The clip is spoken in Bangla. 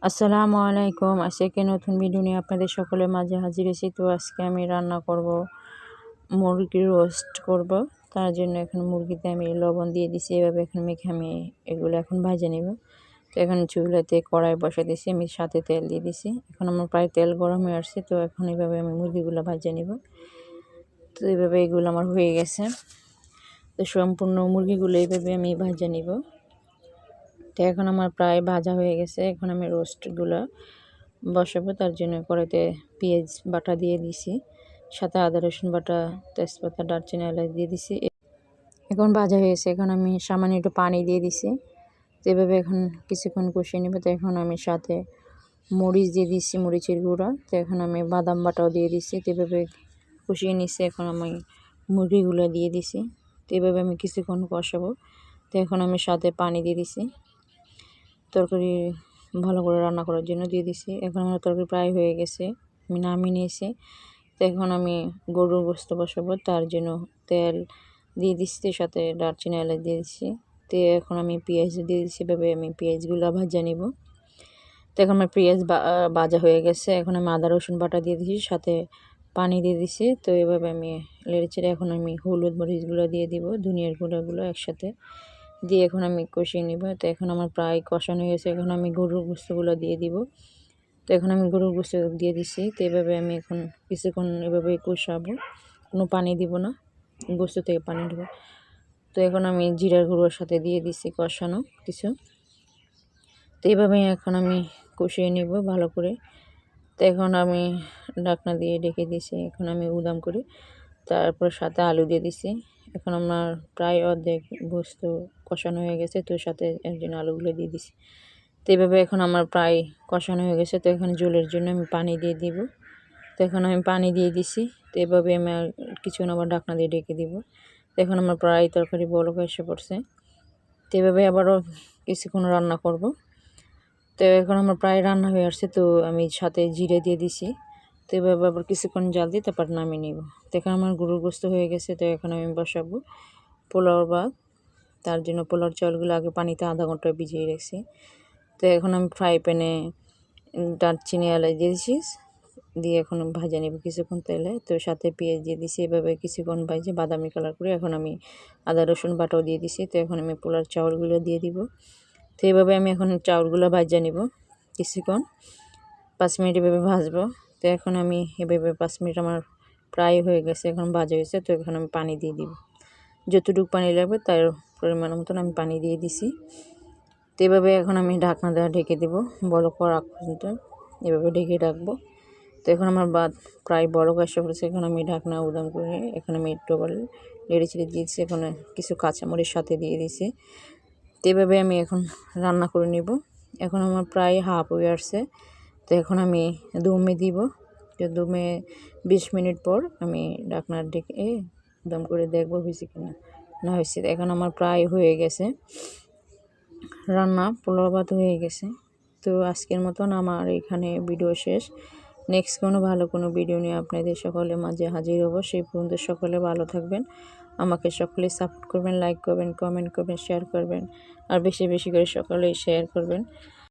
আসসালামু আলাইকুম। আজকে নতুন ভিডিও নিয়ে আপনাদের সকলের মাঝে হাজির হয়েছি। তো আজকে আমি রান্না করব মুরগির রোস্ট করব। তার জন্য এখন মুরগিতে আমি লবণ দিয়ে দিছি, এভাবে এখন মেখে আমি এগুলো এখন ভাজে নেব। তো এখন চুলাতে কড়াই বসা দিয়েছি, আমি সাথে তেল দিয়ে দিছি। এখন আমার প্রায় তেল গরম হয়ে আসছে, তো এখন এইভাবে আমি মুরগিগুলো ভাজে নেব। তো এইভাবে এগুলো আমার হয়ে গেছে। তো সম্পূর্ণ মুরগিগুলো এইভাবে আমি ভাজে নেব। তো এখন আমার প্রায় ভাজা হয়ে গেছে। এখন আমি রোস্টগুলো বসাবো। তার জন্য কড়াইতে পেঁয়াজ বাটা দিয়ে দিছি, সাথে আদা রসুন বাটা, তেজপাতা, দারচিনি, এলাচ দিয়ে দিছি। এখন ভাজা হয়েছে। এখন আমি সামান্য একটু পানি দিয়ে দিছি। তো এভাবে এখন কিছুক্ষণ কষিয়ে নেব। তো এখন আমি সাথে মরিচ দিয়ে দিচ্ছি, মরিচের গুঁড়া। তো এখন আমি বাদাম বাটাও দিয়ে দিচ্ছি। তো এভাবে কষিয়ে নিচ্ছি। এখন আমি মুরগিগুলো দিয়ে দিছি। তো এভাবে আমি কিছুক্ষণ কষাবো। তো এখন আমি সাথে পানি দিয়ে দিছি, তরকারি ভালো করে রান্না করার জন্য দিয়ে দিছি। এখন আমার তরকারি প্রায় হয়ে গেছে, আমি নামিয়ে নিয়েছি। তো এখন আমি গরুর গোশত বসাবো। তার জন্য তেল দিয়ে দিচ্ছি, সাথে দারচিনি, এলাচ দিয়ে দিচ্ছি। তো এখন আমি পেঁয়াজ দিয়ে দিচ্ছি, এভাবে আমি পেঁয়াজগুলো ভাজা নিব। তো এখন আমার পেঁয়াজ ভাজা হয়ে গেছে। এখন আমি আদা রসুন বাটা দিয়ে দিচ্ছি, সাথে পানি দিয়ে দিচ্ছি। তো এভাবে আমি নেড়েচেড়ে এখন আমি হলুদ মরিচগুলো দিয়ে দিব, ধনিয়ার গুঁড়াগুলো একসাথে দিয়ে এখন আমি কষিয়ে নিব। তো এখন আমার প্রায় কষানো হয়ে গেছে। এখন আমি গরুর গোশতগুলো দিয়ে দিব। তো এখন আমি গরুর গোশত দিয়ে দিচ্ছি। তো এভাবে আমি এখন কিছুক্ষণ এভাবে কষাবো, কোনো পানি দিব না, গোশত থেকে পানি দেবো। তো এখন আমি জিরার গুঁড়োর সাথে দিয়ে দিচ্ছি কষানো কিছু। তো এইভাবে এখন আমি কষিয়ে নিব ভালো করে। তো এখন আমি ঢাকনা দিয়ে ঢেকে দিয়েছি। এখন আমি উদাম করি, তারপর সাথে আলু দিয়ে দিছি। এখন আমার প্রায় অর্ধেক গোশত কষানো হয়ে গেছে। তো সাথে একজন আলুগুলো দিয়ে দিছি। তো এইভাবে এখন আমার প্রায় কষানো হয়ে গেছে। তো এখন ঝোলের জন্য আমি পানি দিয়ে দিব। তো এখন আমি পানি দিয়ে দিছি। তো এভাবে আমি আর কিছুক্ষণ আবার ঢাকনা দিয়ে ঢেকে দিব। তো এখন আমার প্রায় তরকারি বলক এসে পড়ছে। তো এভাবে আবারও কিছুক্ষণ রান্না করব। তো এখন আমার প্রায় রান্না হয়ে আসছে। তো আমি সাথে জিরে দিয়ে দিছি। তো এভাবে আবার কিছুক্ষণ জাল দিয়ে তারপর নামিয়ে নিব। তো এখন আমার গরুর গোশত হয়ে গেছে। তো এখন আমি বসাবো পোলাও ভাত। তার জন্য পোলাওর চাউলগুলো আগে পানিতে আধা ঘন্টা ভিজিয়ে রেখেছি। তো এখন আমি ফ্রাই প্যানে দারচিনি, এলাচ দিয়ে দিছি, দিয়ে এখন ভাজা নেব কিছুক্ষণ তেলে। তো সাথে পেঁয়াজ দিয়ে দিছি, এভাবে কিছুক্ষণ ভাজে বাদামি কালার করে এখন আমি আদা রসুন বাটাও দিয়ে দিছি। তো এখন আমি পোলাওর চাউলগুলো দিয়ে দিব। তো এইভাবে আমি এখন চাউলগুলো ভাজা নিব কিছুক্ষণ, 5 মিনিট এভাবে ভাজবো। তো এখন আমি এভাবে 5 মিনিট আমার প্রায় হয়ে গেছে, এখন ভাজা হয়েছে। তো এখন আমি পানি দিয়ে দিব, যতটুকু পানি লাগবে তার পরিমাণ মতন আমি পানি দিয়ে দিছি। তো এভাবে এখন আমি ঢাকনা দেওয়া ঢেকে দেবো বলক আগ পর্যন্ত, এভাবে ঢেকে রাখবো। তো এখন আমার ভাত প্রায় বলক এসে পড়েছে। এখন আমি ঢাকনা উদাম করে এখন আমি একটু আবার নেড়ে চেড়ে দিয়েছি, এখন কিছু কাঁচামরিচ সাথে দিয়ে দিয়েছি। তো এভাবে আমি এখন রান্না করে নিব। এখন আমার প্রায় হাফ হয়ে আসছে। তো এখন আমি দমে দিব। তো দমে 20 মিনিট পর আমি ঢাকনা ঢেকে দম করে দেখবো হয়েছে কিনা, না হয়েছে। এখন আমার প্রায় হয়ে গেছে রান্না, পোলাও ভাত হয়ে গেছে। তো আজকের মতন আমার এখানে ভিডিও শেষ। নেক্সট কোনো ভিডিও নিয়ে আপনাদের সকলের মাঝে হাজির হব। সেই পর্যন্ত সকলে ভালো থাকবেন, আমাকে সকলে সাপোর্ট করবেন, লাইক করবেন, কমেন্ট করবেন, শেয়ার করবেন, আর বেশি বেশি করে সকলেই শেয়ার করবেন।